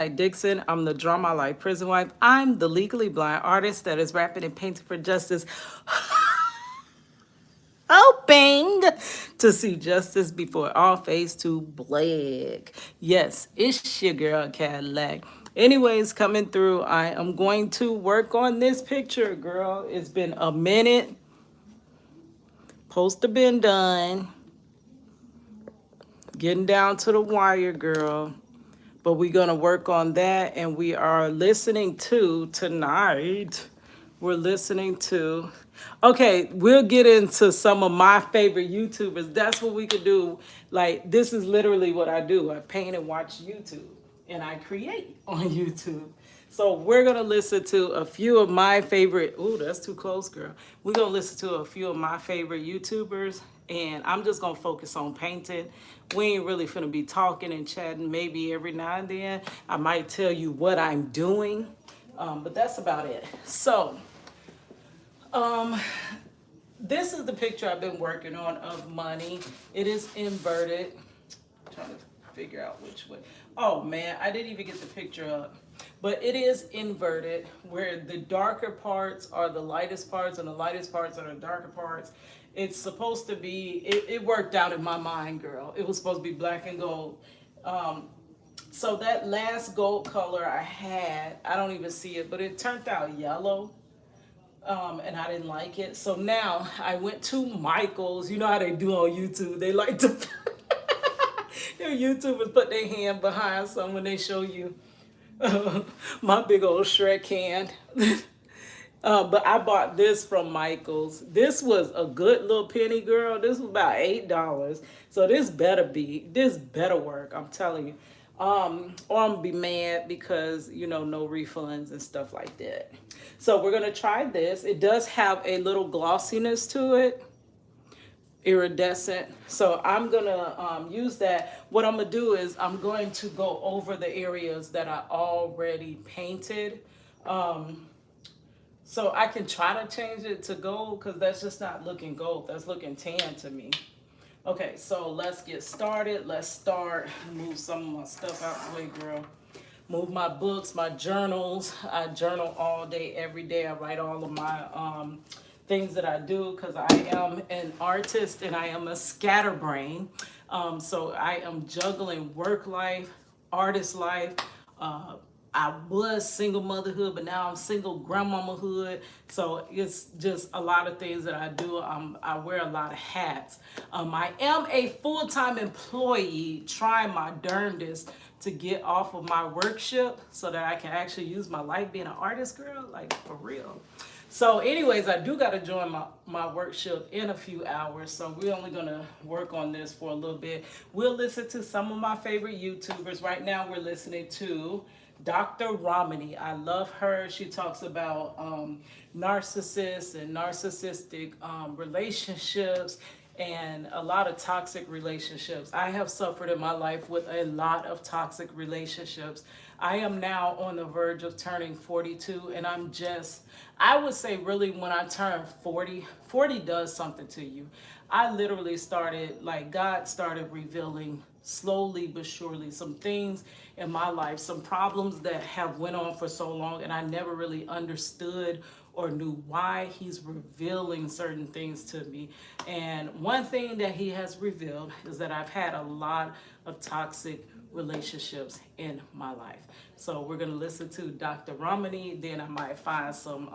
Dixon. I'm the Drama Life Prison Wife. I'm the legally blind artist that is rapping and painting for justice, hoping to see justice before all fades to black. Yes, it's your girl Cadillac. Anyways, coming through, I am going to work on this picture, girl. It's been a minute. Poster been done. Getting down to the wire, girl. But we're going to work on that. And we are listening to tonight. We're listening to. Okay, we'll get into some of my favorite YouTubers. That's what we could do. Like, this is literally what I do. I paint and watch YouTube. And I create on YouTube. So we're gonna listen to a few of my favorite. Ooh, that's too close, girl. We're gonna listen to a few of my favorite YouTubers, and I'm just gonna focus on painting. We ain't really finna be talking and chatting. Maybe every now and then I might tell you what I'm doing, but that's about it. So, um, this is the picture I've been working on of money. It is inverted. I'm trying to figure out which way. Oh man, I didn't even get the picture up. But it is inverted, where the darker parts are the lightest parts and the lightest parts are the darker parts. It's supposed to be, it worked out in my mind, girl. It was supposed to be black and gold. Um, so that last gold color I had, I don't even see it, but it turned out yellow. And I didn't like it. So now I went to Michael's. You know how they do on YouTube. They like to, their YouTubers put their hand behind some when they show you my big old Shrek hand. But I bought this from Michael's. This was a good little penny, girl. This was about $8. So this better work. I'm telling you. Or I'm gonna be mad because no refunds and stuff like that. So we're gonna try this. It does have a little glossiness to it, iridescent. So I'm gonna use that. What I'm gonna do is I'm going to go over the areas that I already painted. So I can try to change it to gold because that's just not looking gold. That's looking tan to me. Okay, so let's get started. Let's start. Move some of my stuff out the way, girl. Move my books, my journals. I journal all day, every day. I write all of my things that I do because I am an artist and I am a scatterbrain. So I am juggling work life, artist life. Uh, I was single motherhood, but now I'm single grandmamahood. So it's just a lot of things that I do. I wear a lot of hats. I am a full-time employee, trying my darndest to get off of my workship so that I can actually use my life being an artist, girl, like for real. So anyways, I do got to join my workshop in a few hours. So we're only going to work on this for a little bit. We'll listen to some of my favorite YouTubers. Right now we're listening to Dr. Romani. I love her. She talks about narcissists and narcissistic relationships and a lot of toxic relationships. I have suffered in my life with a lot of toxic relationships. I am now on the verge of turning 42, and I would say really when I turned 40, 40 does something to you. I literally started, like God started revealing slowly but surely some things in my life, some problems that have went on for so long, and I never really understood or knew why he's revealing certain things to me. And one thing that he has revealed is that I've had a lot of toxic relationships in my life. So we're gonna listen to Dr. Romani, then I might find some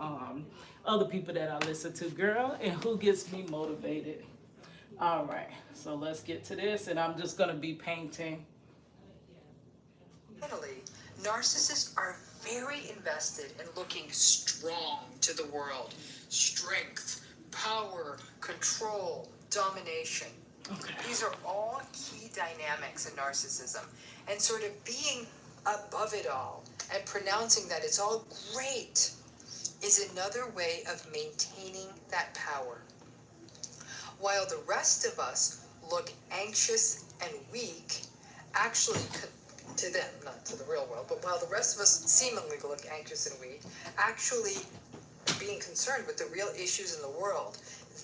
other people that I listen to, girl, and who gets me motivated. All right, so let's get to this, and I'm just gonna be painting. Finally, narcissists are very invested in looking strong to the world. Strength, power, control, domination. Okay. These are all key dynamics in narcissism. And sort of being above it all and pronouncing that it's all great is another way of maintaining that power. While the rest of us look anxious and weak, actually, to them, not to the real world, but while the rest of us seemingly look anxious and weak, actually being concerned with the real issues in the world,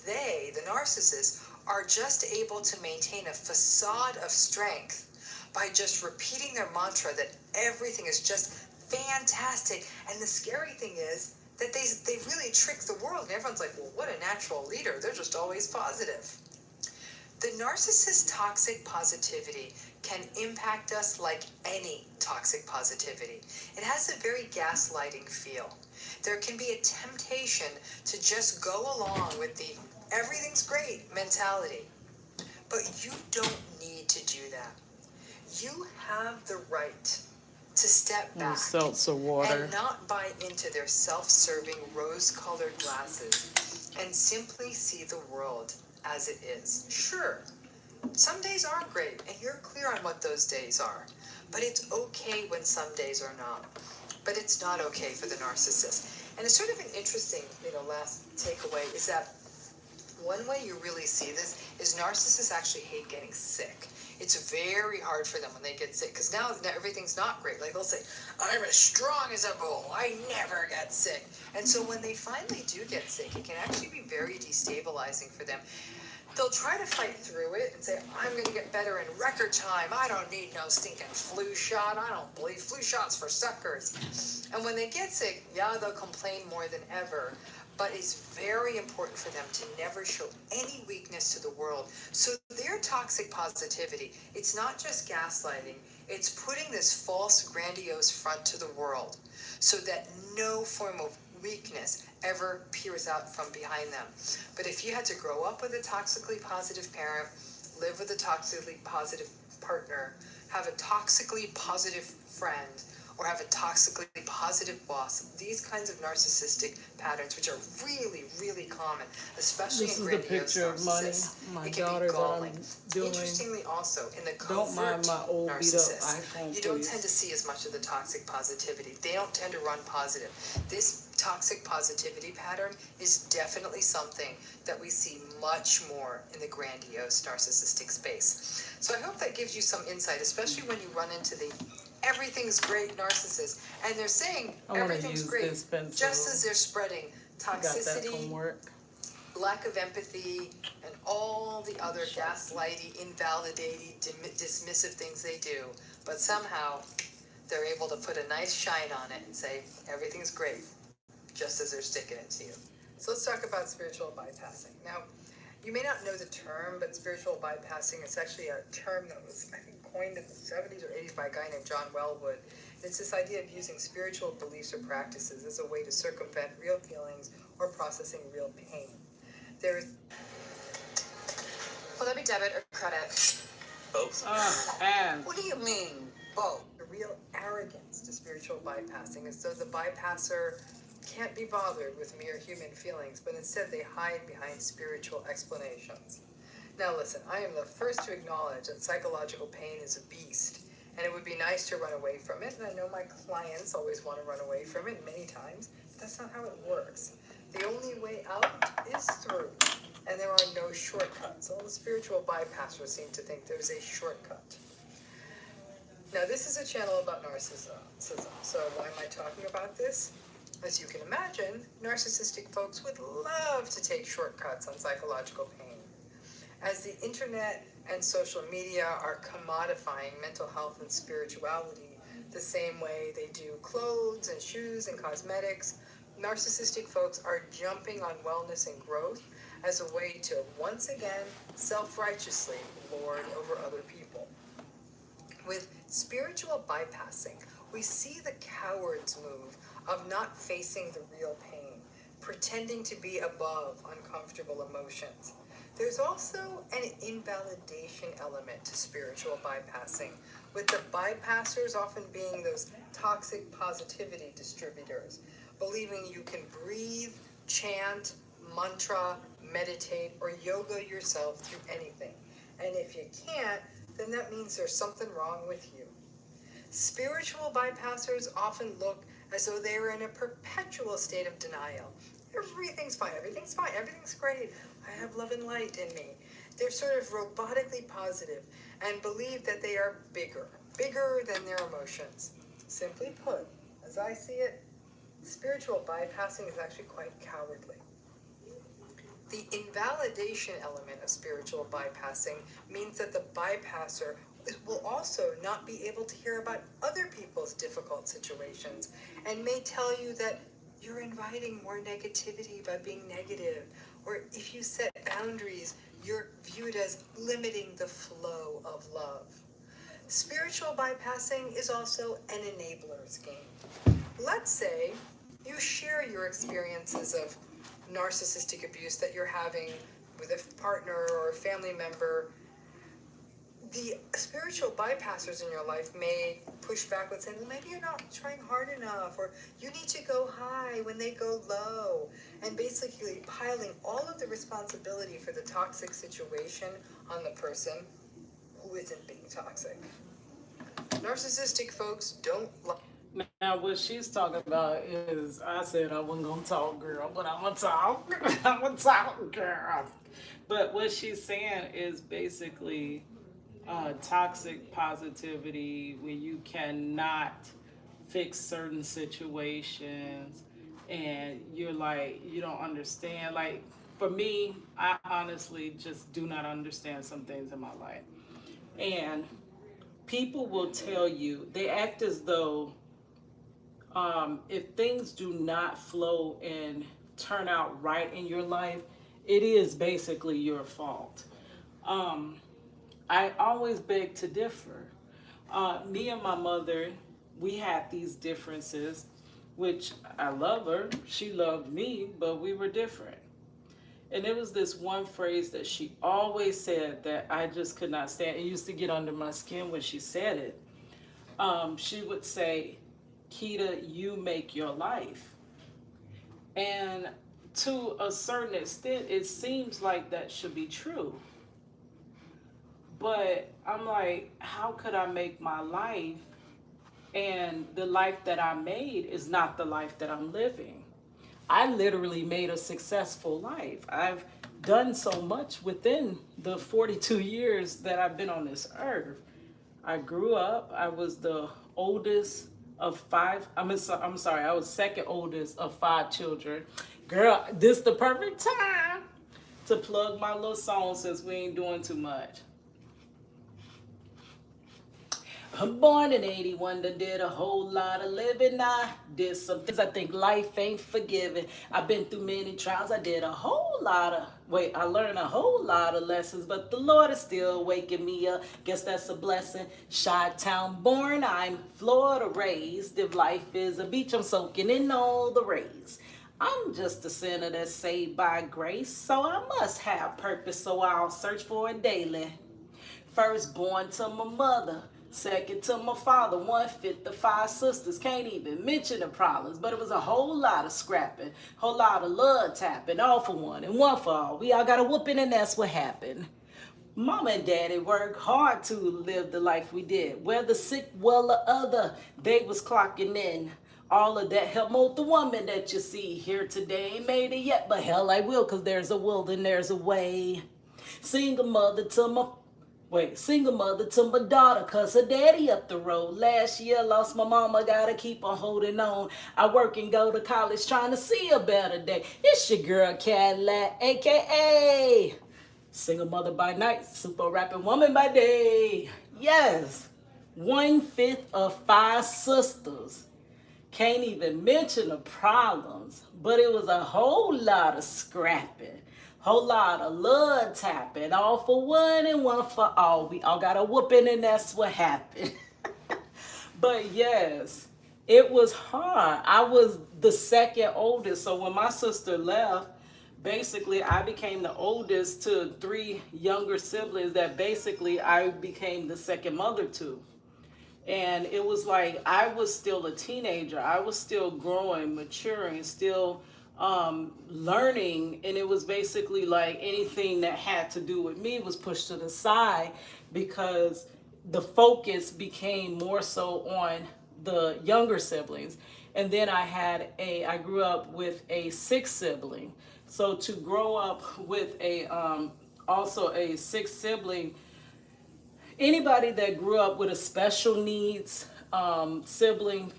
they, the narcissists, are just able to maintain a facade of strength by just repeating their mantra that everything is just fantastic. And the scary thing is that they really trick the world, and everyone's like, well, what a natural leader. They're just always positive. The narcissist's toxic positivity can impact us like any toxic positivity. It has a very gaslighting feel. There can be a temptation to just go along with the everything's great mentality. But you don't need to do that. You have the right to step back seltzer water. and not buy into their self-serving rose-colored glasses and simply see the world as it is. Sure, some days aren't great, and you're clear on what those days are. But it's okay when some days are not. But it's not okay for the narcissist. And it's sort of an interesting, last takeaway is that one way you really see this is narcissists actually hate getting sick. It's very hard for them when they get sick, because now everything's not great. Like they'll say, I'm as strong as a bull. I never get sick. And so when they finally do get sick, it can actually be very destabilizing for them. They'll try to fight through it and say, I'm going to get better in record time. I don't need no stinking flu shot. I don't believe flu shots for suckers. And when they get sick, yeah, they'll complain more than ever. But it's very important for them to never show any weakness to the world. So their toxic positivity, it's not just gaslighting, it's putting this false, grandiose front to the world so that no form of weakness ever peers out from behind them. But if you had to grow up with a toxically positive parent, live with a toxically positive partner, have a toxically positive friend, or have a toxically positive boss, these kinds of narcissistic patterns, which are really, really common, especially This in is the grandiose picture of money. narcissists, My it can daughter be that galling. I'm doing. Interestingly also, in the Don't mind covert my old beat up narcissists, iPhone, you don't please. tend to see as much of the toxic positivity. They don't tend to run positive. This toxic positivity pattern is definitely something that we see much more in the grandiose narcissistic space. So I hope that gives you some insight, especially when you run into the everything's great narcissist, and they're saying everything's great, just as they're spreading toxicity, lack of empathy, and all the other gaslighty, invalidating, dismissive things they do. But somehow they're able to put a nice shine on it and say everything's great, just as they're sticking it to you. So let's talk about spiritual bypassing. Now, you may not know the term, but spiritual bypassing is actually a term that was, I think, coined in the 70s or 80s by a guy named John Wellwood. It's this idea of using spiritual beliefs or practices as a way to circumvent real feelings or processing real pain. Will that be debit or credit? Both. And What do you mean, both? The real arrogance to spiritual bypassing is though the bypasser can't be bothered with mere human feelings, but instead they hide behind spiritual explanations. Now listen, I am the first to acknowledge that psychological pain is a beast, and it would be nice to run away from it, and I know my clients always want to run away from it many times, but that's not how it works. The only way out is through, and there are no shortcuts. All the spiritual bypassers seem to think there's a shortcut. Now this is a channel about narcissism, so why am I talking about this? As you can imagine, narcissistic folks would love to take shortcuts on psychological pain. As the internet and social media are commodifying mental health and spirituality the same way they do clothes and shoes and cosmetics, narcissistic folks are jumping on wellness and growth as a way to once again self-righteously lord over other people. With spiritual bypassing, we see the coward's move of not facing the real pain, pretending to be above uncomfortable emotions. There's also an invalidation element to spiritual bypassing, with the bypassers often being those toxic positivity distributors, believing you can breathe, chant, mantra, meditate, or yoga yourself through anything. And if you can't, then that means there's something wrong with you. Spiritual bypassers often look as though they are in a perpetual state of denial. Everything's fine, everything's great. I have love and light in me. They're sort of robotically positive and believe that they are bigger than their emotions. Simply put, as I see it, spiritual bypassing is actually quite cowardly. The invalidation element of spiritual bypassing means that the bypasser it will also not be able to hear about other people's difficult situations and may tell you that you're inviting more negativity by being negative. Or if you set boundaries, you're viewed as limiting the flow of love. Spiritual bypassing is also an enabler's game. Let's say you share your experiences of narcissistic abuse that you're having with a partner or a family member. The spiritual bypassers in your life may push back with saying, well, maybe you're not trying hard enough, or you need to go high when they go low, and basically piling all of the responsibility for the toxic situation on the person who isn't being toxic. Narcissistic folks don't like. Now, what she's talking about is, I said I wasn't gonna talk, girl, but I'm gonna talk. I'm gonna talk, girl. But what she's saying is basically toxic positivity when you cannot fix certain situations and you're like, you don't understand. Like, for me, I honestly just do not understand some things in my life. And people will tell you, they act as though if things do not flow and turn out right in your life, it is basically your fault. Um, I always beg to differ. Me and my mother, we had these differences, which I love her, she loved me, but we were different. And there was this one phrase that she always said that I just could not stand. It used to get under my skin when she said it. She would say, Keita, you make your life. And to a certain extent, it seems like that should be true. But I'm like, how could I make my life and the life that I made is not the life that I'm living? I literally made a successful life. I've done so much within the 42 years that I've been on this earth. I grew up, I was the oldest of five. I'm sorry, I was second oldest of five children. Girl, this the perfect time to plug my little song since we ain't doing too much. I'm born in 81, done did a whole lot of living. I did some things I think life ain't forgiving. I've been through many trials, I did a whole lot of, I learned a whole lot of lessons, but the Lord is still waking me up. Guess that's a blessing. Chi-town born, I'm Florida raised. If life is a beach, I'm soaking in all the rays. I'm just a sinner that's saved by grace, so I must have purpose, so I'll search for it daily. First born to my mother, second to my father, 1/5 of five sisters. Can't even mention the problems, but it was a whole lot of scrapping, whole lot of love tapping, all for one and one for all. We all got a whooping, and that's what happened. Mama and daddy worked hard to live the life we did. Whether sick, well, or other, they was clocking in. All of that helped mold the woman that you see here today. Ain't made it yet, but hell I will, cause there's a will, then there's a way. Single mother to my single mother to my daughter, cause her daddy up the road. Last year lost my mama, gotta keep on holding on. I work and go to college trying to see a better day. It's your girl Cadillac, aka single mother by night, super rapping woman by day. Yes, 1/5 of five sisters. Can't even mention the problems, but it was a whole lot of scrapping. Whole lot of love tapping, all for one and one for all. We all got a whooping, and that's what happened. But yes, it was hard. I was the second oldest, so when my sister left, basically I became the oldest to three younger siblings that basically I became the second mother to. And it was like I was still a teenager. I was still growing, maturing, still learning. And it was basically like anything that had to do with me was pushed to the side because the focus became more so on the younger siblings. And then I grew up with a sixth sibling. So to grow up with also a sixth sibling, anybody that grew up with a special needs sibling,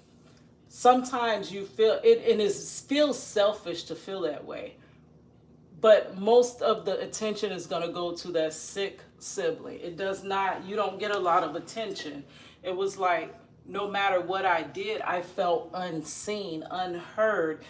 sometimes you feel it, and it feels selfish to feel that way. but most of the attention is going to go to that sick sibling. It does not, you don't get a lot of attention. It was like, no matter what I did, I felt unseen, unheard.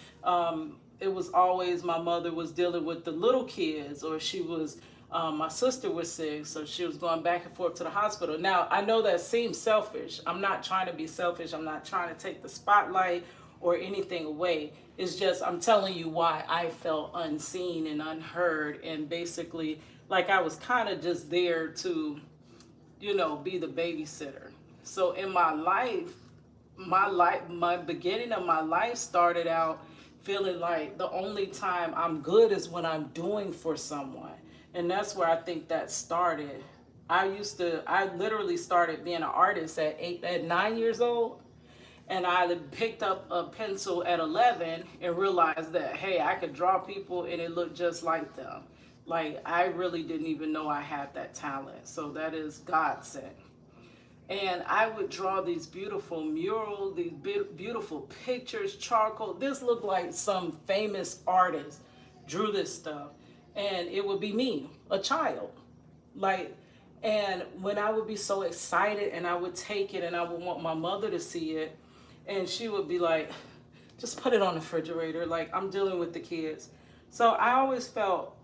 It was always my mother was dealing with the little kids, or she was, my sister was sick, so she was going back and forth to the hospital. Now, I know that seems selfish. I'm not trying to be selfish. I'm not trying to take the spotlight or anything away. It's just, I'm telling you why I felt unseen and unheard, and basically like I was kind of just there to, be the babysitter. So in my beginning of my life started out feeling like the only time I'm good is when I'm doing for someone. And that's where I think that started. I literally started being an artist at 9 years old. And I picked up a pencil at 11 and realized that, hey, I could draw people and it looked just like them. Like, I really didn't even know I had that talent. So that is God sent. And I would draw these beautiful murals, these beautiful pictures, charcoal. This looked like some famous artist drew this stuff. And it would be me, a child. Like, and when I would be so excited and I would take it and I would want my mother to see it, and she would be like, just put it on the refrigerator. Like, I'm dealing with the kids. So I always felt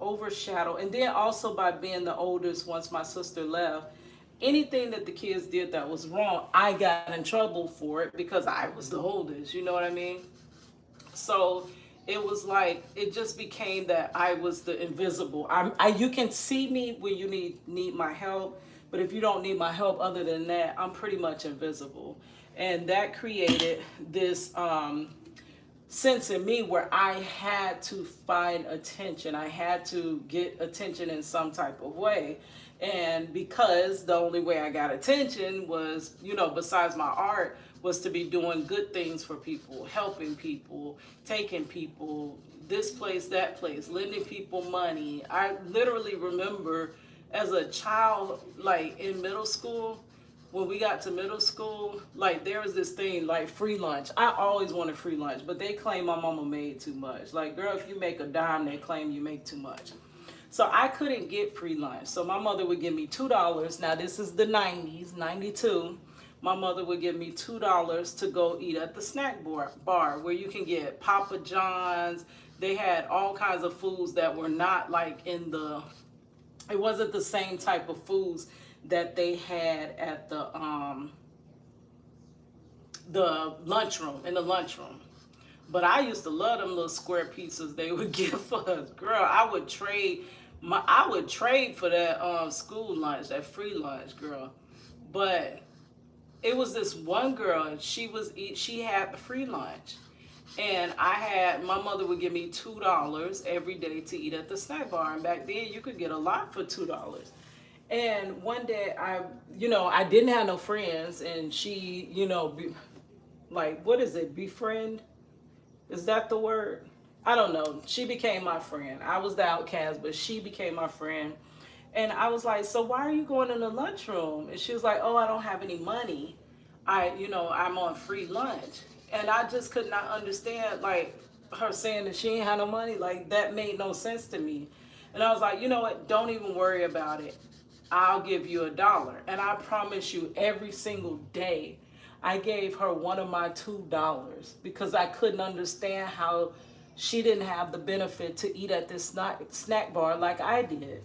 overshadowed. And then also by being the oldest, once my sister left, anything that the kids did that was wrong, I got in trouble for it because I was the oldest. You know what I mean? So it was like, it just became that I was the invisible. You can see me when you need my help, but if you don't need my help other than that, I'm pretty much invisible. And that created this sense in me where I had to find attention. I had to get attention in some type of way. And because the only way I got attention was, besides my art, was to be doing good things for people, helping people, taking people this place, that place, lending people money. I literally remember as a child, like in middle school, when we got to middle school, like there was this thing like free lunch. I always wanted free lunch, but they claim my mama made too much. Like, girl, if you make a dime, they claim you make too much. So I couldn't get free lunch. So my mother would give me $2. Now this is the 90s, 92. My mother would give me $2 to go eat at the snack bar where you can get Papa John's. They had all kinds of foods that were not like it wasn't the same type of foods that they had at the lunchroom, in the lunchroom. But I used to love them little square pizzas they would give for us. Girl, I would trade for that school lunch, that free lunch, girl. But it was this one girl, and she had the free lunch. And my mother would give me $2 every day to eat at the snack bar. And back then you could get a lot for $2. And one day I didn't have no friends, and she, what is it? Befriend? Is that the word? I don't know. She became my friend. I was the outcast, but she became my friend. And I was like, so why are you going in the lunchroom? And she was like, oh, I don't have any money. I'm on free lunch. And I just could not understand, like, her saying that she ain't had no money. Like, that made no sense to me. And I was like, you know what? Don't even worry about it. I'll give you $1. And I promise you, every single day, I gave her one of my $2 because I couldn't understand how she didn't have the benefit to eat at this snack bar like I did.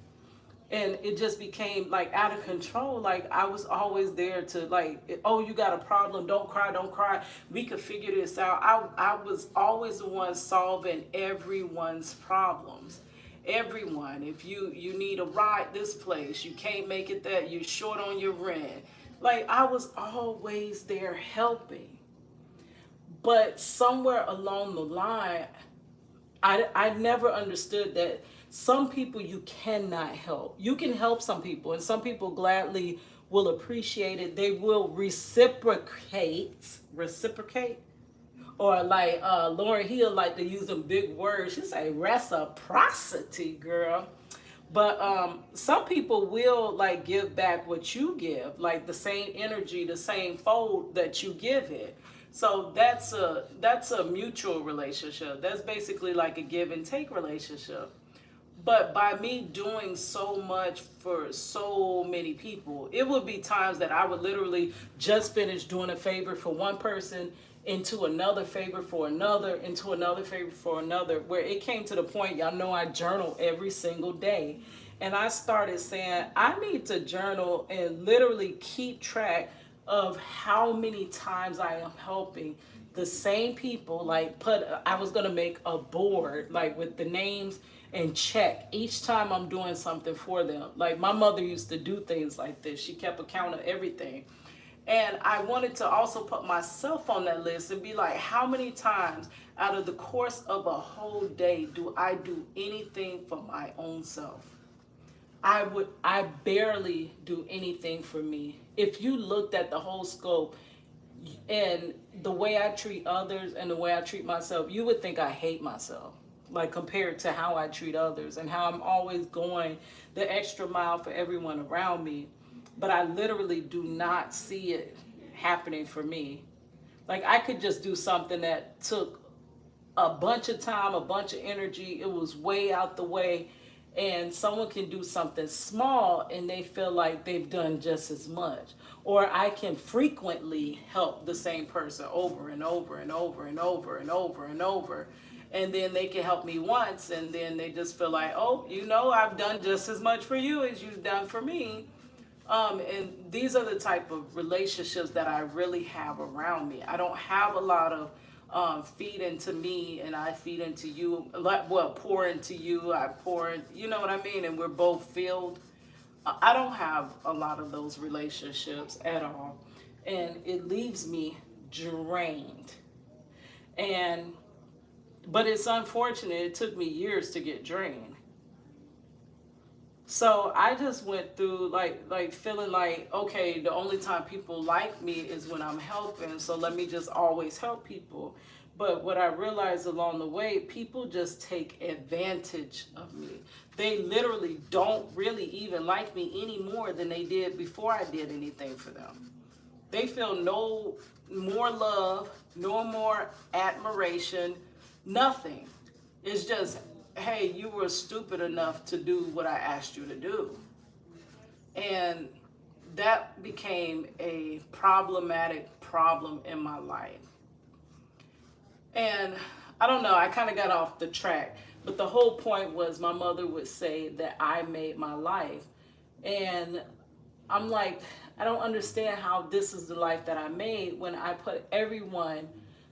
And it just became like out of control. Like, I was always there to like, oh, you got a problem, don't cry, we could figure this out. I was always the one solving everyone's problems. Everyone, if you need a ride this place, you can't make it there, you're short on your rent. Like, I was always there helping. But somewhere along the line, I never understood that some people you cannot help. You can help some people, and some people gladly will appreciate it. They will reciprocate. Or like Lauryn Hill like to use them big words. She say reciprocity, girl. But some people will like give back what you give, like the same energy, the same fold that you give it. So that's a mutual relationship. That's basically like a give and take relationship. But by me doing so much for so many people, it would be times that I would literally just finish doing a favor for one person, into another favor for another, into another favor for another, where it came to the point, y'all know I journal every single day. And I started saying, I need to journal and literally keep track of how many times I am helping the same people. Like, I was gonna make a board like with the names and check each time I'm doing something for them. Like, my mother used to do things like this. She kept account of everything. And I wanted to also put myself on that list and be like, how many times out of the course of a whole day do I do anything for my own self? I barely do anything for me. If you looked at the whole scope and the way I treat others and the way I treat myself, you would think I hate myself, like compared to how I treat others and how I'm always going the extra mile for everyone around me. But I literally do not see it happening for me. Like, I could just do something that took a bunch of time, a bunch of energy. It was way out the way. And someone can do something small and they feel like they've done just as much. Or I can frequently help the same person over and over and over and over and over and over. And then they can help me once and then they just feel like, oh, I've done just as much for you as you've done for me. And these are the type of relationships that I really have around me. I don't have a lot of feed into me and I feed into you. Like, well, pour into you, I pour in, you know what I mean? And we're both filled. I don't have a lot of those relationships at all. And it leaves me drained. But it's unfortunate. It took me years to get drained. So I just went through like feeling like, okay, the only time people like me is when I'm helping, so let me just always help people. But what I realized along the way, people just take advantage of me. They literally don't really even like me any more than they did before I did anything for them. They feel no more love, no more admiration, nothing. It's just, hey, you were stupid enough to do what I asked you to do. And that became a problematic problem in my life. And I don't know, I kind of got off the track. But the whole point was my mother would say that I made my life. And I'm like, I don't understand how this is the life that I made when I put everyone,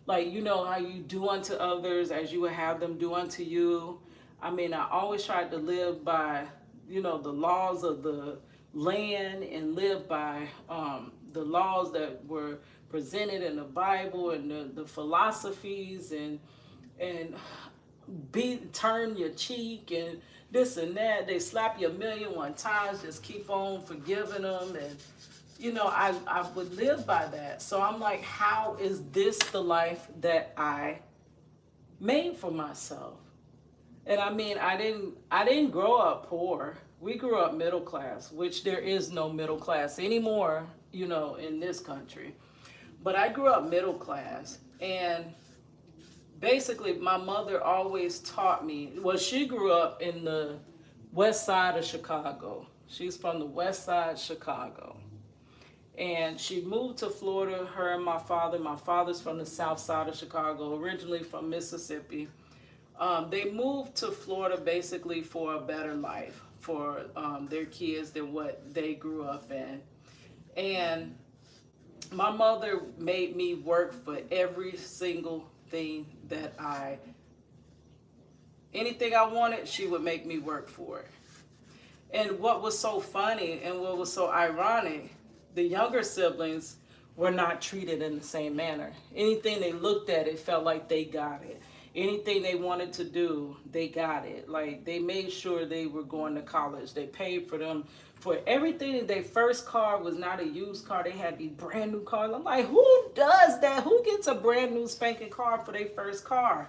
like, how you do unto others as you would have them do unto you. I mean, I always tried to live by, the laws of the land and live by the laws that were presented in the Bible and the philosophies and turn your cheek and this and that. They slap you 1,000,001 times, just keep on forgiving them. And, I would live by that. So I'm like, how is this the life that I made for myself? And I mean, I didn't grow up poor. We grew up middle class, which there is no middle class anymore, in this country. But I grew up middle class, and basically my mother always taught me, well, she grew up in the west side of Chicago. She's from the west side of Chicago. And she moved to Florida, her and my father. My father's from the south side of Chicago, originally from Mississippi. They moved to Florida basically for a better life for their kids than what they grew up in. And my mother made me work for every single thing that anything I wanted, she would make me work for it. And what was so funny and what was so ironic, the younger siblings were not treated in the same manner. Anything they looked at, it felt like they got it. Anything they wanted to do, they got it. Like, they made sure they were going to college. They paid for them for everything. Their first car was not a used car. They had these brand new cars. I'm like, who does that? Who gets a brand new spanking car for their first car?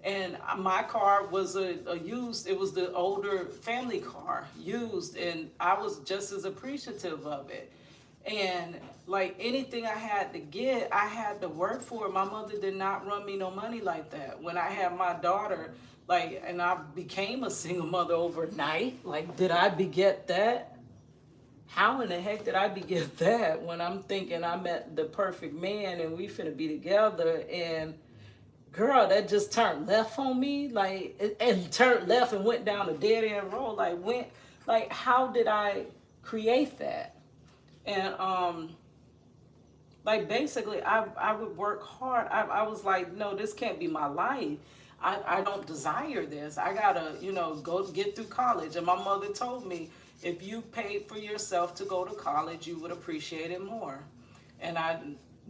And my car was a used, it was the older family car, used, and I was just as appreciative of it. And like anything I had to get, I had to work for it. My mother did not run me no money like that. When I had my daughter, Like, and I became a single mother overnight. Like, did I beget that? How in the heck did I beget that when I'm thinking I met the perfect man and we finna be together, and girl, that just turned left on me, like, and turned left and went down a dead end road. Like, how did I create that? And like, basically, I would work hard. I was like, no, this can't be my life. I don't desire this. I gotta, go get through college. And my mother told me, if you paid for yourself to go to college, you would appreciate it more. And I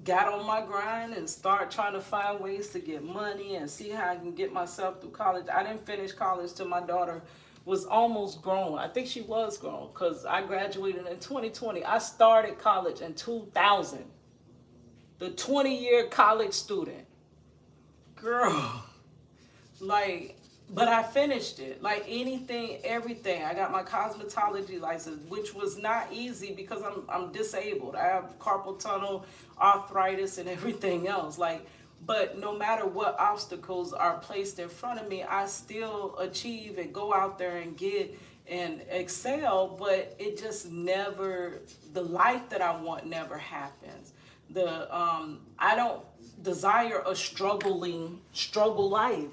got on my grind and started trying to find ways to get money and see how I can get myself through college. I didn't finish college till my daughter was almost grown. I think she was grown because I graduated in 2020. I started college in 2000. The 20-year college student. Girl, like, but I finished it. Like, anything, everything. I got my cosmetology license, which was not easy because I'm disabled. I have carpal tunnel, arthritis, and everything else. Like, but no matter what obstacles are placed in front of me, I still achieve and go out there and get and excel, but it just never, the life that I want never happens. I don't desire a struggle life.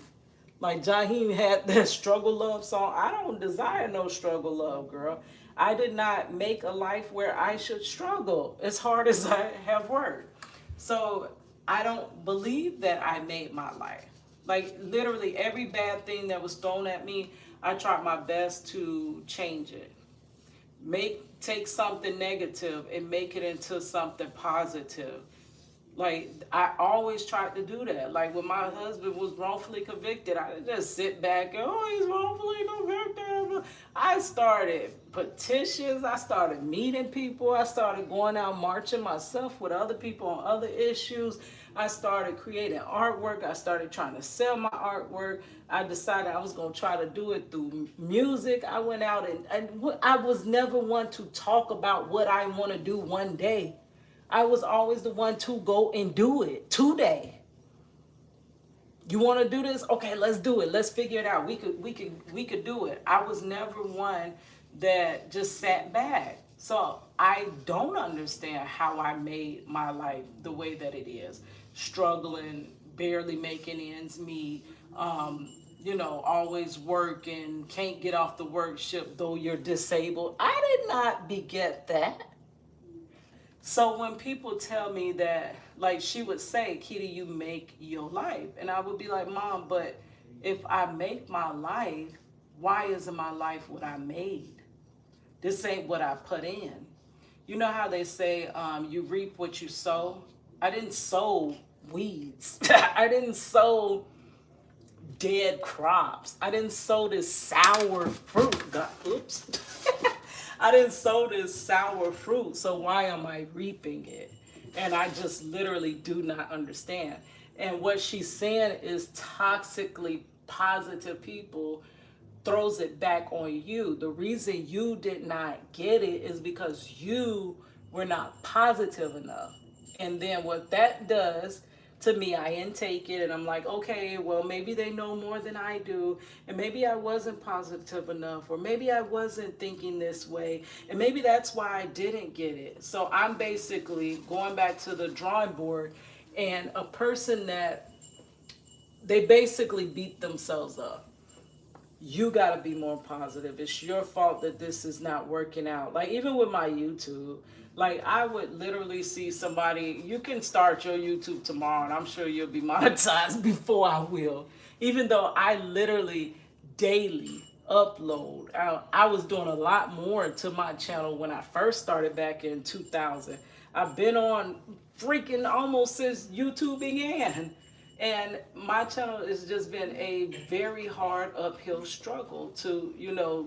Like Jaheim had that struggle love song. I don't desire no struggle love, girl. I did not make a life where I should struggle as hard as I have worked. So I don't believe that I made my life. Like, literally every bad thing that was thrown at me, I tried my best to change it. Take something negative and make it into something positive. Like, I always tried to do that. Like, when my husband was wrongfully convicted, I didn't just sit back and, oh, he's wrongfully convicted. I started petitions. I started meeting people. I started going out marching myself with other people on other issues. I started creating artwork. I started trying to sell my artwork. I decided I was going to try to do it through music. I went out and I was never one to talk about what I want to do one day. I was always the one to go and do it today. You want to do this? Okay, let's do it. Let's figure it out. We could do it. I was never one that just sat back. So I don't understand how I made my life the way that it is. Struggling, barely making ends meet, always working, can't get off the work ship though you're disabled. I did not beget that. So when people tell me that, like she would say, Kitty, you make your life. And I would be like, Mom, but if I make my life, why isn't my life what I made? This ain't what I put in. You know how they say you reap what you sow? I didn't sow weeds. I didn't sow dead crops. I didn't sow this sour fruit. God, oops. I didn't sow this sour fruit, so why am I reaping it? And I just literally do not understand. And what she's saying is toxically positive people throws it back on you. The reason you did not get it is because you were not positive enough. And then what that does to me, I intake it and I'm like, okay, well, maybe they know more than I do. And maybe I wasn't positive enough, or maybe I wasn't thinking this way. And maybe that's why I didn't get it. So I'm basically going back to the drawing board, and a person that they basically beat themselves up. You got to be more positive. It's your fault that this is not working out. Like, even with my YouTube, like, I would literally see somebody, you can start your YouTube tomorrow and I'm sure you'll be monetized before I will. Even though I literally daily upload. I was doing a lot more to my channel when I first started back in 2000. I've been on freaking almost since YouTube began. And my channel has just been a very hard uphill struggle to,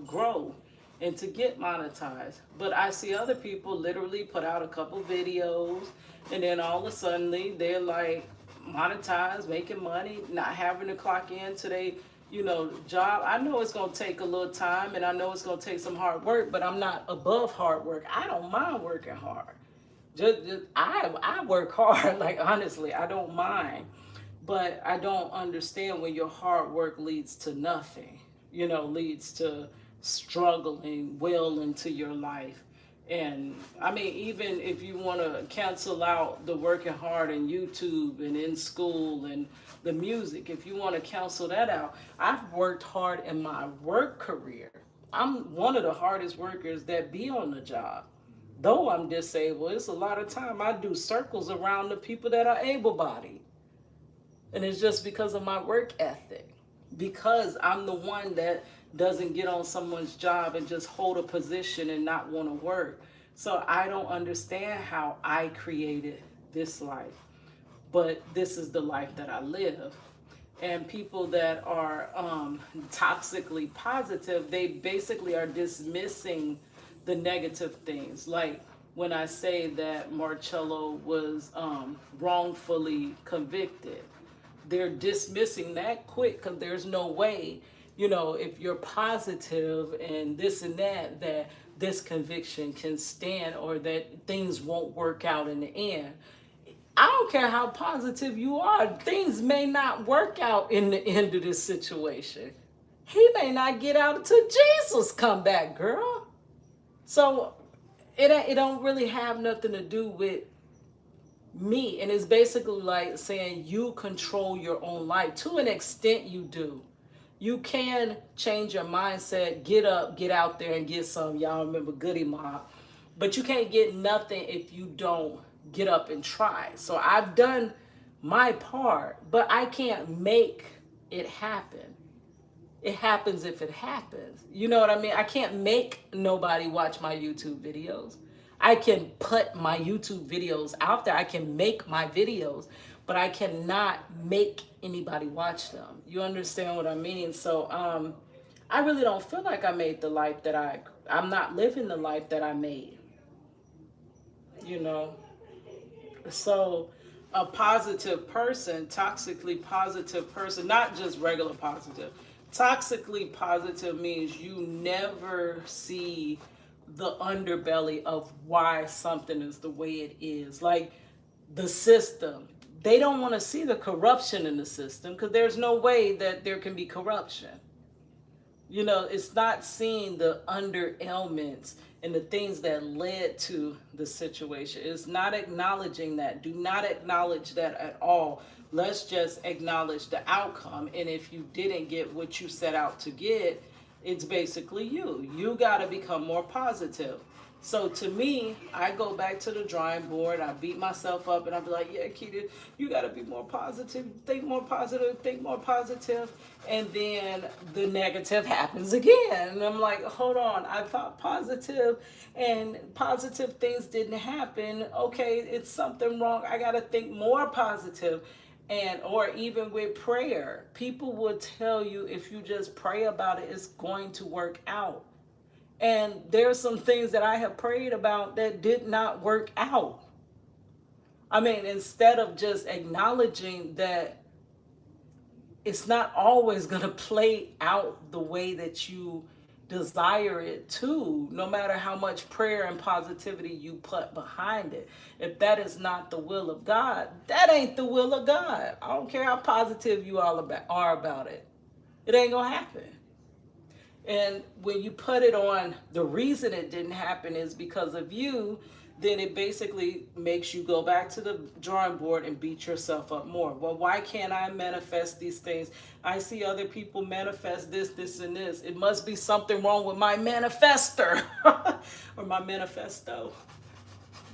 grow and to get monetized. But I see other people literally put out a couple videos and then all of a sudden they're like monetized, making money, not having to clock in to their, job. I know it's going to take a little time and I know it's going to take some hard work, but I'm not above hard work. I don't mind working hard. I work hard. Like, honestly, I don't mind. But I don't understand when your hard work leads to nothing, leads to struggling well into your life. And I mean, even if you want to cancel out the working hard in YouTube and in school and the music, if you want to cancel that out, I've worked hard in my work career. I'm one of the hardest workers that be on the job. Though I'm disabled, it's a lot of time I do circles around the people that are able bodied. And it's just because of my work ethic. Because I'm the one that doesn't get on someone's job and just hold a position and not want to work. So I don't understand how I created this life. But this is the life that I live. And people that are toxically positive, they basically are dismissing the negative things. Like when I say that Marcello was wrongfully convicted, they're dismissing that quick because there's no way, if you're positive and this and that, that this conviction can stand or that things won't work out in the end. I don't care how positive you are, things may not work out in the end of this situation. He may not get out until Jesus come back, girl. So it don't really have nothing to do with me. And it's basically like saying you control your own life. To an extent you do. You can change your mindset, get up, get out there and get some. Y'all remember Goody Mob. But you can't get nothing if you don't get up and try. So I've done my part, but I can't make it happen. It happens if it happens. You know what I mean? I can't make nobody watch my YouTube videos. I can put my YouTube videos out there. I can make my videos, but I cannot make anybody watch them. You understand what I mean? So I really don't feel like I made the life that I'm not living the life that I made. So a positive person, toxically positive person, not just regular positive. Toxically positive means you never see the underbelly of why something is the way it is. Like the system, they don't want to see the corruption in the system because there's no way that there can be corruption. It's not seeing the under ailments and the things that led to the situation. It's not acknowledging that. Do not acknowledge that at all. Let's just acknowledge the outcome. And if you didn't get what you set out to get, it's basically you. You got to become more positive. So to me, I go back to the drawing board. I beat myself up and I'm like, yeah, Keita, you got to be more positive. Think more positive. Think more positive. And then the negative happens again. And I'm like, hold on. I thought positive and positive things didn't happen. Okay, it's something wrong. I got to think more positive. And or even with prayer, people will tell you if you just pray about it, it's going to work out. And there's some things that I have prayed about that did not work out. I mean, instead of just acknowledging that it's not always going to play out the way that you desire it to, no matter how much prayer and positivity you put behind it. If that is not the will of God, that ain't the will of God. I don't care how positive you all are about it. It ain't going to happen. And when you put it on the reason it didn't happen is because of you, then it basically makes you go back to the drawing board and beat yourself up more. Well, why can't I manifest these things? I see other people manifest this, this, and this. It must be something wrong with my manifester or my manifesto.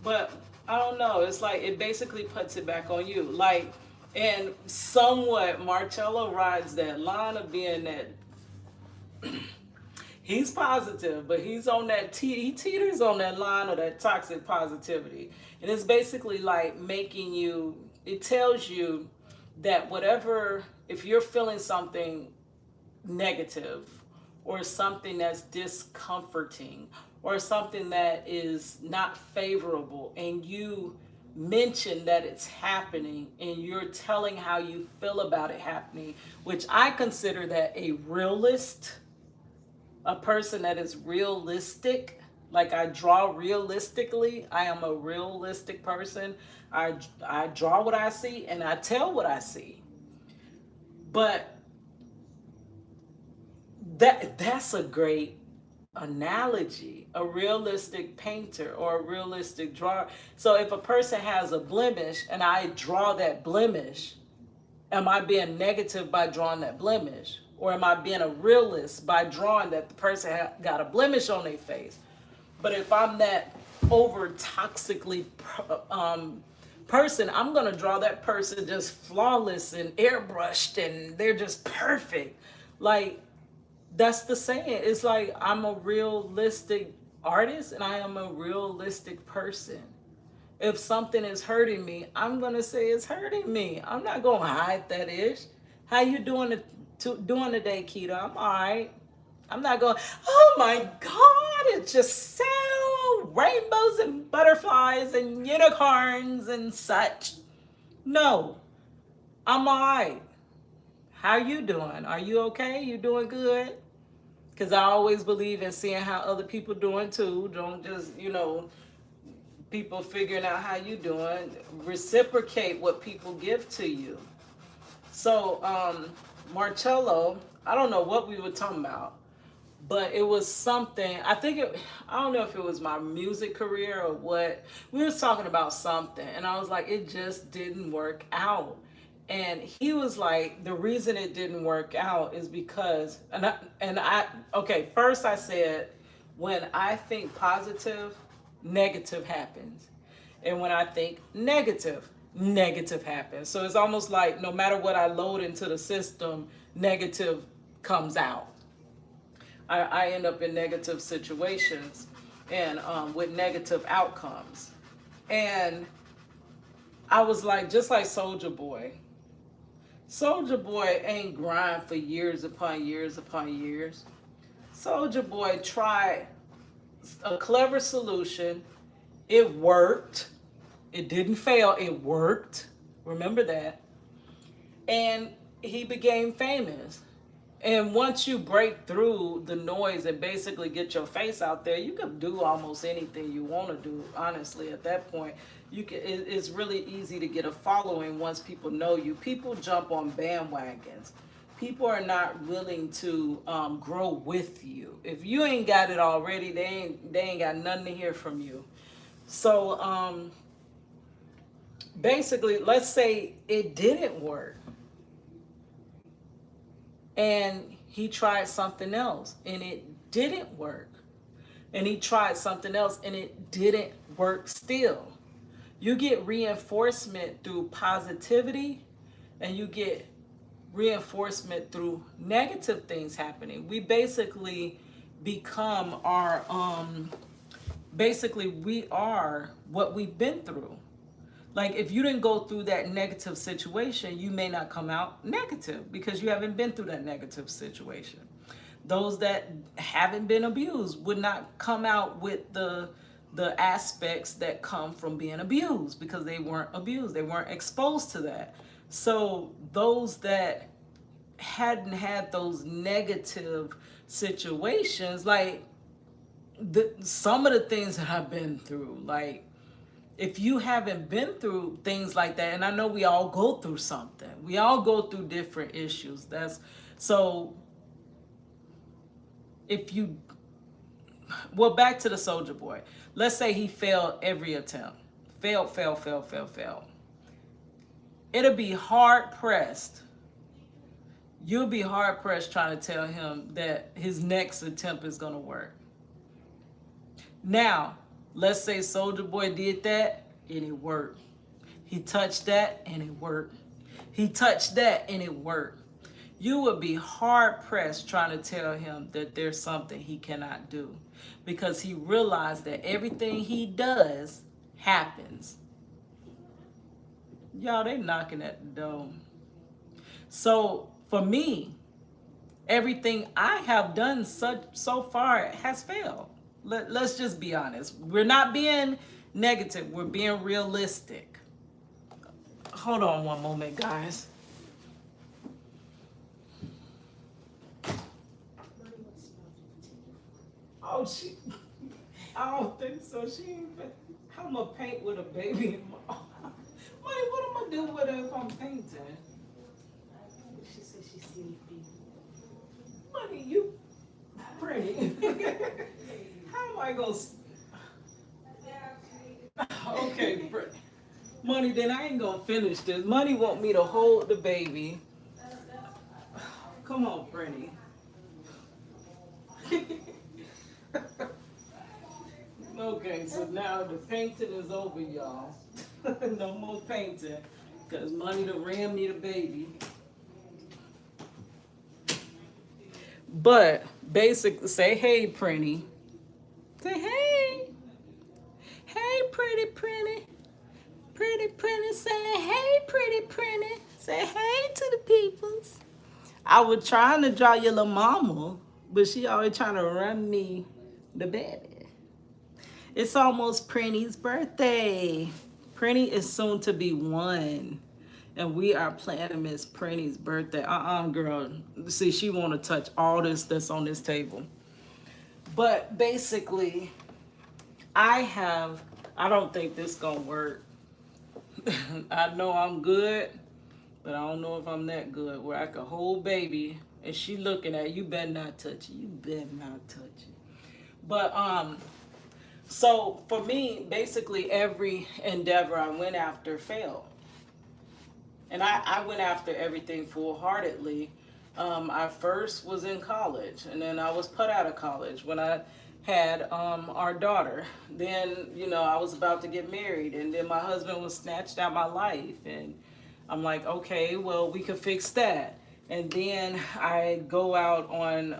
But I don't know. It's like it basically puts it back on you. Like, and somewhat Marcello rides that line of being that he's positive, but he's on that he teeters on that line of that toxic positivity. And it's basically like making you, it tells you that whatever, if you're feeling something negative or something that's discomforting or something that is not favorable and you mention that it's happening and you're telling how you feel about it happening, which I consider that a realist, a person that is realistic. Like I draw realistically. I am a realistic person. I draw what I see and I tell what I see. But that's a great analogy, a realistic painter or a realistic drawer. So if a person has a blemish and I draw that blemish, am I being negative by drawing that blemish? Or am I being a realist by drawing that the person got a blemish on their face? But if I'm that over toxically person, I'm going to draw that person just flawless and airbrushed and they're just perfect. Like, that's the saying. It's like I'm a realistic artist and I am a realistic person. If something is hurting me, I'm gonna say it's hurting me. I'm not gonna hide that ish. How you doing today, Keto? I'm alright. I'm not going, oh my God, it's just so rainbows and butterflies and unicorns and such. No, I'm alright. How you doing? Are you okay? You doing good? Because I always believe in seeing how other people doing too. Don't just, people figuring out how you doing. Reciprocate what people give to you. So, Marcello, I don't know what we were talking about, but it was something. I don't know if it was my music career or what. We was talking about something, and I was like, it just didn't work out. And he was like, the reason it didn't work out is because, okay, first I said, when I think positive, negative happens. And when I think negative, negative happens. So it's almost like no matter what I load into the system, negative comes out. I end up in negative situations and with negative outcomes. And I was like, just like Soulja Boy. Soulja Boy ain't grind for years upon years upon years. Soulja Boy tried a clever solution. It worked. It didn't fail. It worked. Remember that. And he became famous. And once you break through the noise and basically get your face out there, you can do almost anything you want to do. Honestly, at that point, it's really easy to get a following once people know you. People jump on bandwagons. People are not willing to grow with you. If you ain't got it already, they ain't got nothing to hear from you. So basically, let's say it didn't work. And he tried something else and it didn't work. And he tried something else and it didn't work still. You get reinforcement through positivity and you get reinforcement through negative things happening. We basically become our, we are what we've been through. Like, if you didn't go through that negative situation, you may not come out negative because you haven't been through that negative situation. Those that haven't been abused would not come out with the aspects that come from being abused because they weren't abused. They weren't exposed to that. So those that hadn't had those negative situations, like some of the things that I've been through, like, if you haven't been through things like that, and I know we all go through something, we all go through different issues. So if you, well, back to the Soulja Boy. Let's say he failed every attempt. Failed. It'll be hard pressed. You'll be hard pressed trying to tell him that his next attempt is going to work. Now, let's say Soulja Boy did that and it worked. He touched that and it worked. He touched that and it worked. You would be hard pressed trying to tell him that there's something he cannot do because he realized that everything he does happens. Y'all, they knocking at the door. So for me, everything I have done so far has failed. Let's just be honest. We're not being negative. We're being realistic. Hold on one moment, guys. Oh, I don't think so. She ain't. I'm gonna paint with a baby in my arm. What am I do with her if I'm painting? She said Money, you pretty. How am I gonna? Okay, Money. Then I ain't gonna finish this. Money want me to hold the baby. Come on, Brittany. Okay, so now the painting is over, y'all. No more painting, cause Money to ram me the baby. But basically, say hey, Prinny. Say hey. Hey, pretty, pretty. Pretty, pretty. Say hey, pretty, pretty. Say hey to the peoples. I was trying to draw your little mama, but she always trying to run me the baby. It's almost Prinny's birthday. Prinny is soon to be 1. And we are planning Miss Prinny's birthday. Girl. See, she want to touch all this that's on this table. But basically, I don't think this gonna work. I know I'm good, but I don't know if I'm that good where I could hold baby and she looking at you, better not touch it. You better not touch it. But so for me, basically every endeavor I went after failed. And I went after everything full-heartedly. I first was in college, and then I was put out of college when I had our daughter. Then, I was about to get married, and then my husband was snatched out of my life. And I'm like, okay, well, we could fix that. And then I go out on,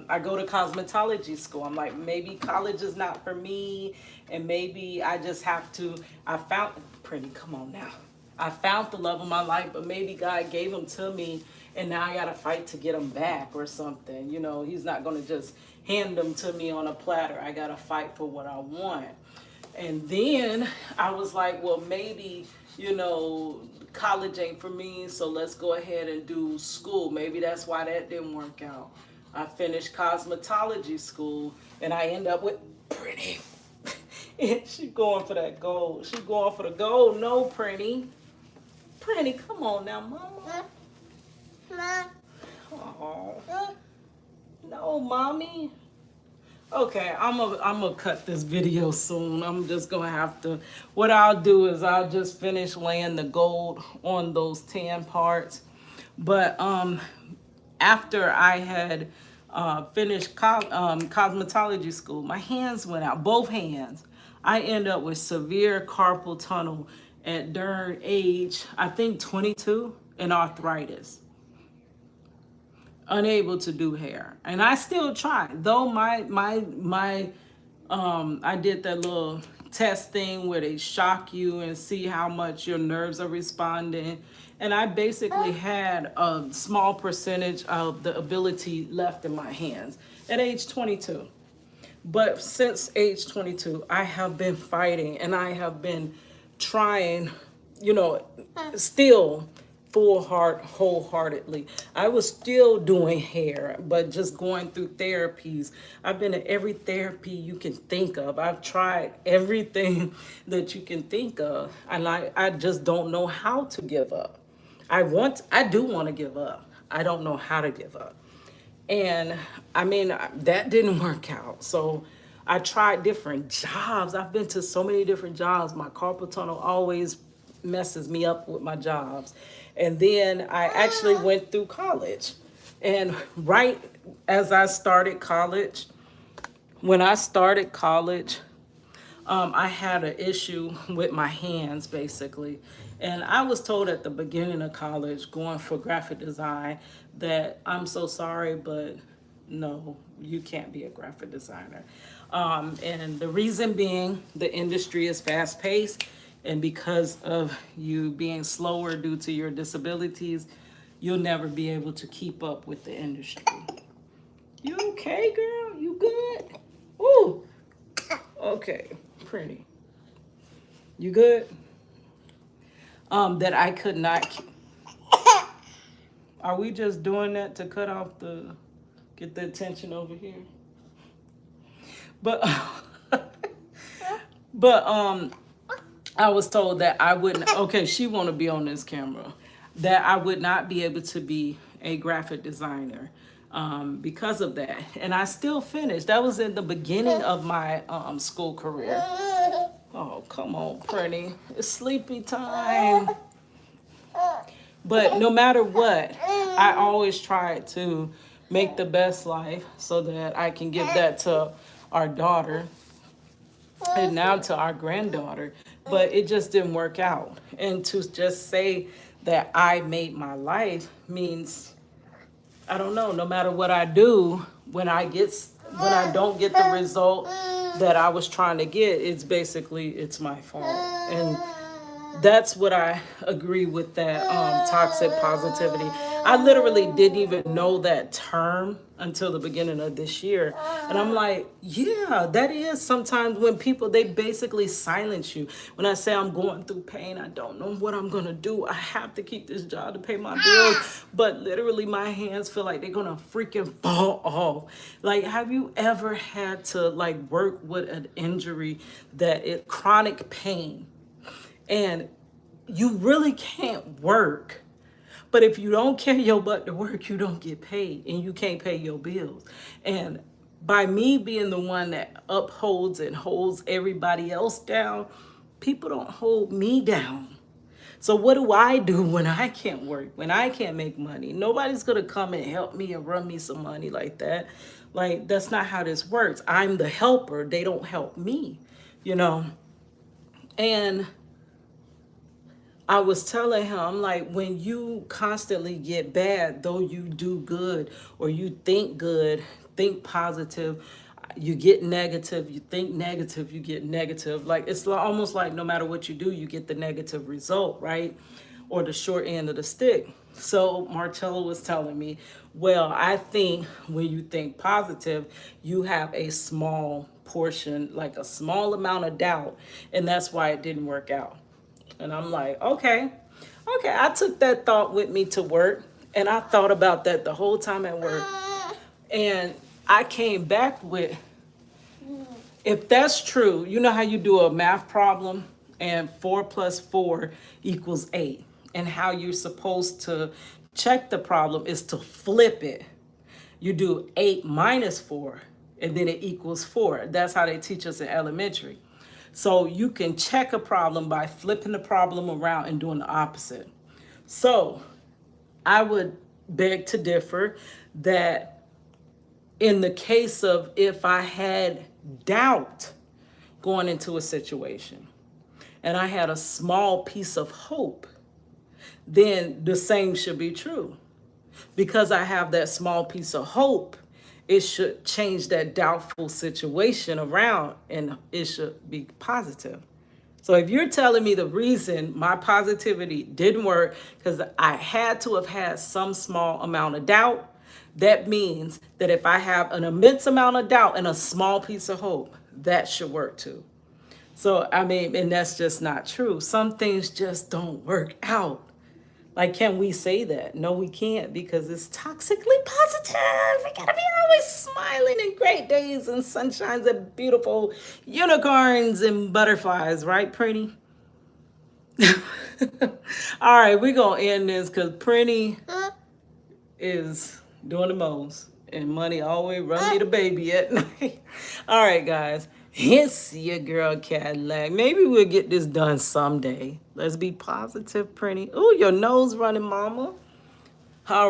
I go to cosmetology school. I'm like, maybe college is not for me, and maybe I just have to, I found, Pretty, come on now. I found the love of my life, but maybe God gave him to me, and now I got to fight to get him back or something. He's not going to just hand them to me on a platter. I got to fight for what I want. And then I was like, well, maybe, college ain't for me, so let's go ahead and do school. Maybe that's why that didn't work out. I finished cosmetology school, and I end up with Pretty. She going for that gold. She going for the gold. No, Pretty. Pretty, come on now, Mama. Oh. No, Mommy. Okay, I'm gonna cut this video soon. I'm just gonna have to. What I'll do is I'll just finish laying the gold on those tan parts. But after I had finished cosmetology school, my hands went out, both hands. I end up with severe carpal tunnel during age, I think 22, and arthritis. Unable to do hair, and I still try. Though I did that little test thing where they shock you and see how much your nerves are responding, and I basically had a small percentage of the ability left in my hands at age 22. But since age 22, I have been fighting, and I have been trying, still wholeheartedly. I was still doing hair, but just going through therapies. I've been at every therapy you can think of. I've tried everything that you can think of, and I just don't know how to give up. I do want to give up. I don't know how to give up. And I mean, that didn't work out. So I tried different jobs. I've been to so many different jobs. My carpal tunnel always messes me up with my jobs. And then I actually went through college. And right as I started college, when I started college, I had an issue with my hands, basically. And I was told at the beginning of college, going for graphic design, that I'm so sorry, but no, you can't be a graphic designer. And the reason being, the industry is fast paced, and because of you being slower due to your disabilities, you'll never be able to keep up with the industry. You okay, girl? You good? Ooh. Okay, Pretty. You good? That I could not. Are we just doing that to get the attention over here? But, I was told that I wouldn't. Okay, she want to be on this camera. That I would not be able to be a graphic designer. because of that. And I still finished. That was in the beginning of my school career. Oh, come on, Pretty. It's sleepy time. But no matter what, I always try to make the best life so that I can give that to our daughter and now to our granddaughter. But it just didn't work out. And to just say that I made my life means, I don't know, no matter what I do, when I don't get the result that I was trying to get, it's my fault. And that's what I agree with that toxic positivity. I literally didn't even know that term until the beginning of this year. And I'm like, yeah, that is sometimes when people, they basically silence you. When I say I'm going through pain, I don't know what I'm going to do. I have to keep this job to pay my bills. But literally my hands feel like they're going to freaking fall off. Like, have you ever had to like work with an injury that is chronic pain? And you really can't work. But if you don't carry your butt to work, you don't get paid and you can't pay your bills. And by me being the one that upholds and holds everybody else down, people don't hold me down. So what do I do when I can't work, when I can't make money? Nobody's going to come and help me and run me some money like that. Like, that's not how this works. I'm the helper. They don't help me, you know? And I was telling him, like, when you constantly get bad, though you do good or you think good, think positive, you get negative, you think negative, you get negative. Like, it's almost like no matter what you do, you get the negative result, right? Or the short end of the stick. So Marcello was telling me, well, I think when you think positive, you have a small portion, like a small amount of doubt, and that's why it didn't work out. And I'm like, okay. I took that thought with me to work, and I thought about that the whole time at work. And I came back with, if that's true, you know how you do a math problem and 4 plus 4 equals 8. And how you're supposed to check the problem is to flip it. You do 8 minus 4, and then it equals 4. That's how they teach us in elementary. So you can check a problem by flipping the problem around and doing the opposite. So I would beg to differ that in the case of if I had doubt going into a situation and I had a small piece of hope, then the same should be true. Because I have that small piece of hope, it should change that doubtful situation around and it should be positive. So if you're telling me the reason my positivity didn't work because I had to have had some small amount of doubt, that means that if I have an immense amount of doubt and a small piece of hope, that should work too. So, I mean, and that's just not true. Some things just don't work out. Like, can we say that? No, we can't, because it's toxically positive. We gotta be always smiling and great days and sunshines and beautiful unicorns and butterflies, right, Pretty? All right, we're gonna end this because Pretty is doing the most. And Money always run me the baby at night. All right, guys. It's your girl Cadillac. Maybe we'll get this done someday. Let's be positive, Pretty. Ooh, your nose running, mama. All right.